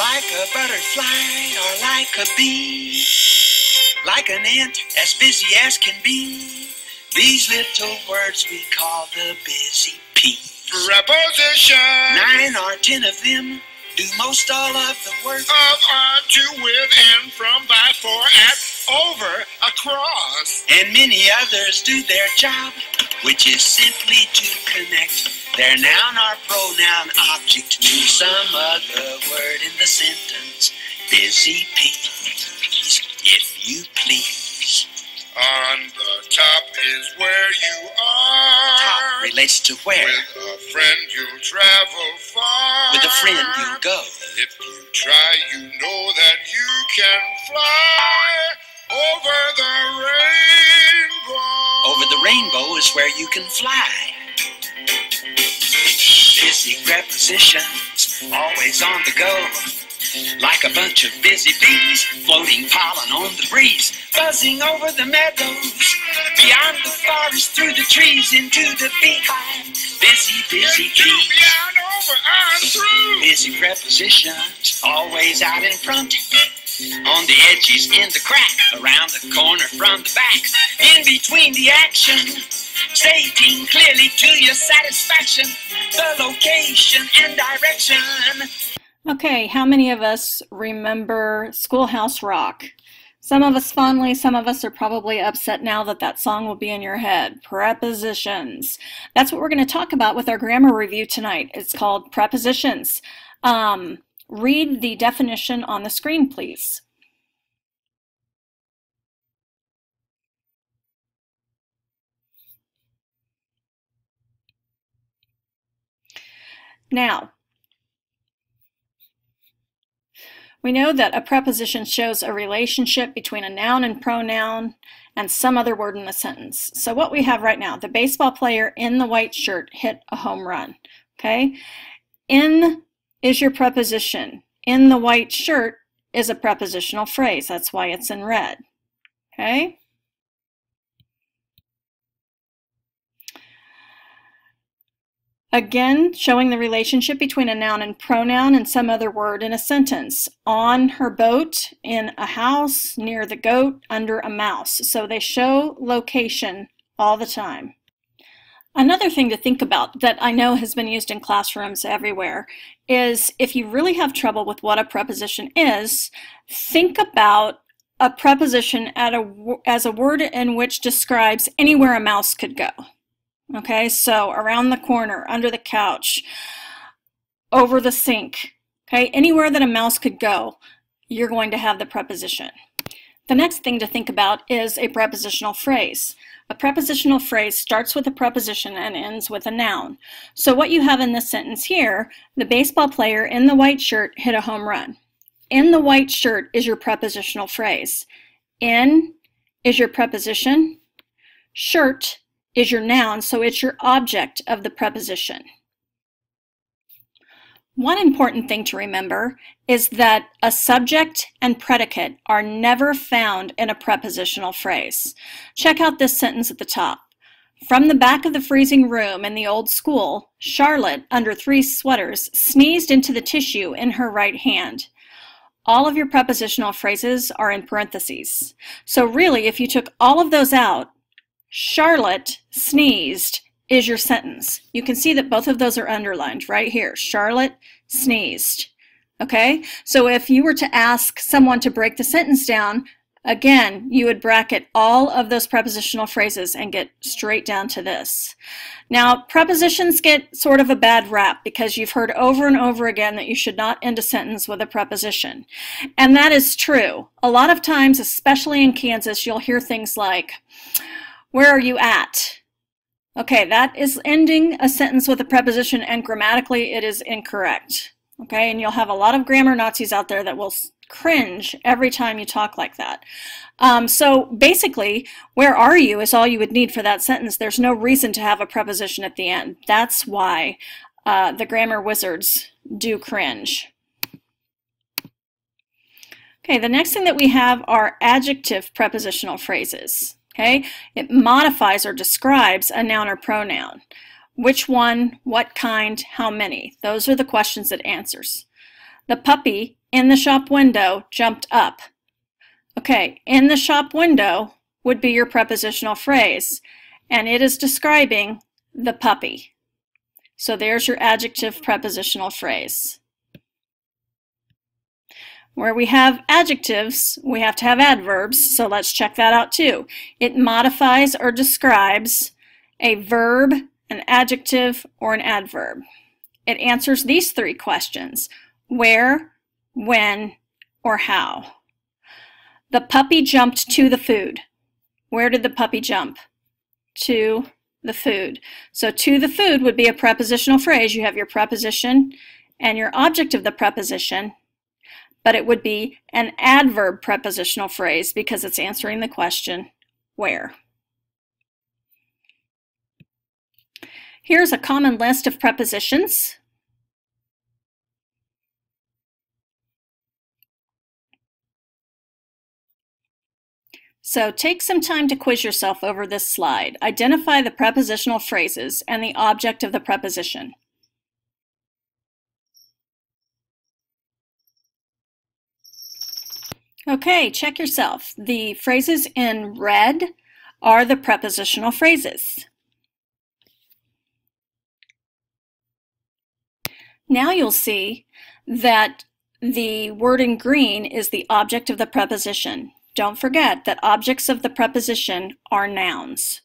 Like a butterfly or like a bee, like an ant as busy as can be. These little words we call the busy bees. Preposition. 9 or 10 of them do most all of the work. Of, on, to, with, and, from, by, for, at, over, across. And many others do their job, which is simply to connect their noun or pronoun object to some other word in the sentence. Busy bees, if you please. On the top is where you are. Top relates to where. With a friend you'll travel far. With a friend you'll go. If you try, you know that you can fly over the rainbow. Over the rainbow is where you can fly. Busy prepositions, always on the go. Like a bunch of busy bees, floating pollen on the breeze, buzzing over the meadows, beyond the forest, through the trees, into the beehive. Busy, busy bees. Beyond, over, on, through. Busy prepositions, always out in front. On the edges, in the crack, around the corner, from the back, in between the action, stating clearly to your satisfaction the location and direction. Okay, how many of us remember Schoolhouse Rock? Some of us fondly, some of us are probably upset now that that song will be in your head. Prepositions. That's what we're going to talk about with our grammar review tonight. It's called prepositions. Read the definition on the screen, please. Now, we know that a preposition shows a relationship between a noun and pronoun and some other word in the sentence. So what we have right now, the baseball player in the white shirt hit a home run. Okay? In is your preposition. In the white shirt is a prepositional phrase. That's why it's in red. Okay? Again, showing the relationship between a noun and pronoun and some other word in a sentence. On her boat, in a house, near the goat, under a mouse. So they show location all the time. Another thing to think about that I know has been used in classrooms everywhere is if you really have trouble with what a preposition is, think about a preposition as a word in which describes anywhere a mouse could go. Okay, so around the corner, under the couch, over the sink, okay, anywhere that a mouse could go, you're going to have the preposition. The next thing to think about is a prepositional phrase. A prepositional phrase starts with a preposition and ends with a noun. So what you have in this sentence here, the baseball player in the white shirt hit a home run. In the white shirt is your prepositional phrase. In is your preposition. Shirt is your noun, so it's your object of the preposition. One important thing to remember is that a subject and predicate are never found in a prepositional phrase. Check out this sentence at the top. From the back of the freezing room in the old school, Charlotte, under 3 sweaters, sneezed into the tissue in her right hand. All of your prepositional phrases are in parentheses. So really, if you took all of those out, Charlotte sneezed is your sentence. You can see that both of those are underlined right here. Charlotte sneezed. Okay? So if you were to ask someone to break the sentence down, again, you would bracket all of those prepositional phrases and get straight down to this. Now, prepositions get sort of a bad rap because you've heard over and over again that you should not end a sentence with a preposition. And that is true. A lot of times, especially in Kansas, you'll hear things like, "Where are you at?" Okay, that is ending a sentence with a preposition, and grammatically it is incorrect. Okay, and you'll have a lot of grammar Nazis out there that will cringe every time you talk like that. So basically, where are you is all you would need for that sentence. There's no reason to have a preposition at the end. That's why the grammar wizards do cringe. Okay, the next thing that we have are adjective prepositional phrases. Okay, it modifies or describes a noun or pronoun. Which one, what kind, how many? Those are the questions it answers. The puppy in the shop window jumped up. Okay, in the shop window would be your prepositional phrase, and it is describing the puppy. So there's your adjective prepositional phrase. Where we have adjectives, we have to have adverbs, so let's check that out too. It modifies or describes a verb, an adjective, or an adverb. It answers these three questions: where, when, or how. The puppy jumped to the food. Where did the puppy jump? To the food. So to the food would be a prepositional phrase. You have your preposition and your object of the preposition, but it would be an adverb prepositional phrase because it's answering the question, where. Here's a common list of prepositions. So take some time to quiz yourself over this slide. Identify the prepositional phrases and the object of the preposition. Okay, check yourself. The phrases in red are the prepositional phrases. Now you'll see that the word in green is the object of the preposition. Don't forget that objects of the preposition are nouns.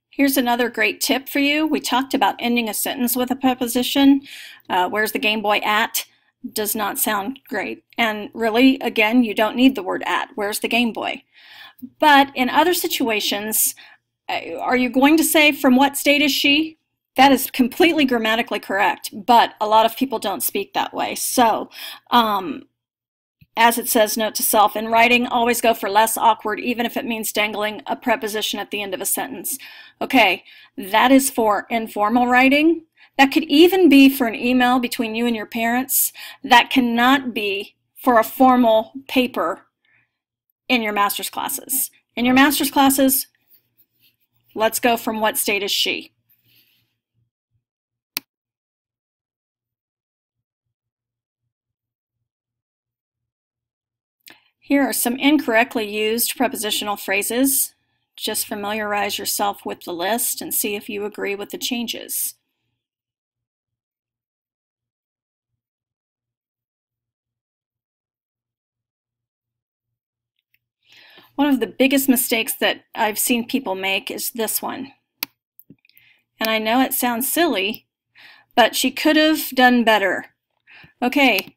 Here's another great tip for you. We talked about ending a sentence with a preposition. Where's the Game Boy at? Does not sound great. And really, again, you don't need the word at. Where's the Game Boy? But in other situations, are you going to say, from what state is she? That is completely grammatically correct, but a lot of people don't speak that way. So, as it says, note to self, in writing, always go for less awkward, even if it means dangling a preposition at the end of a sentence. Okay, that is for informal writing. That could even be for an email between you and your parents. That cannot be for a formal paper in your master's classes. In your master's classes, let's go from what state is she. Here are some incorrectly used prepositional phrases. Just familiarize yourself with the list and see if you agree with the changes. One of the biggest mistakes that I've seen people make is this one. And I know it sounds silly, but she could have done better. Okay,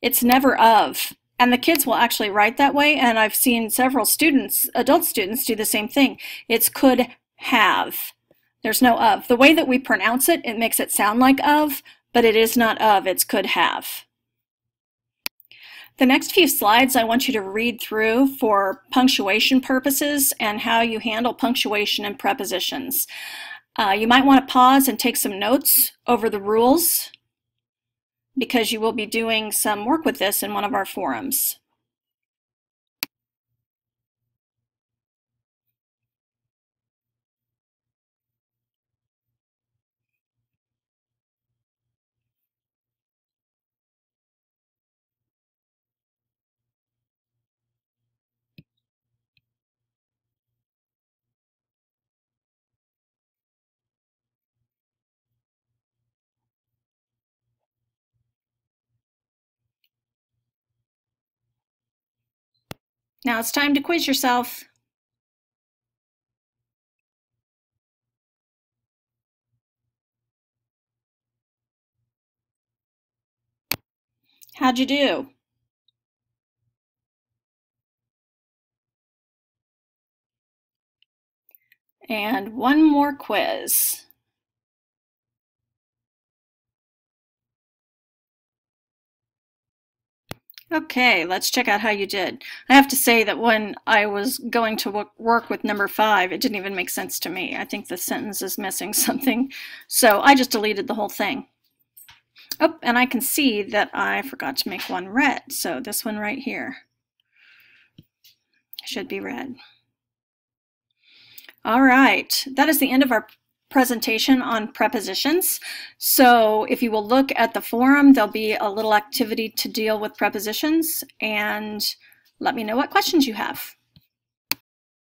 it's never of. And the kids will actually write that way, and I've seen several students, adult students, do the same thing. It's could have. There's no of. The way that we pronounce it, it makes it sound like of, but it is not of, it's could have. The next few slides I want you to read through for punctuation purposes and how you handle punctuation and prepositions. You might want to pause and take some notes over the rules, because you will be doing some work with this in one of our forums. Now it's time to quiz yourself. How'd you do? And one more quiz. Okay, let's check out how you did. I have to say that when I was going to work with number 5, it didn't even make sense to me. I think the sentence is missing something, so I just deleted the whole thing. Oh, and I can see that I forgot to make one red, so this one right here should be red. All right, that is the end of our presentation on prepositions. So if you will look at the forum, there'll be a little activity to deal with prepositions, and let me know what questions you have.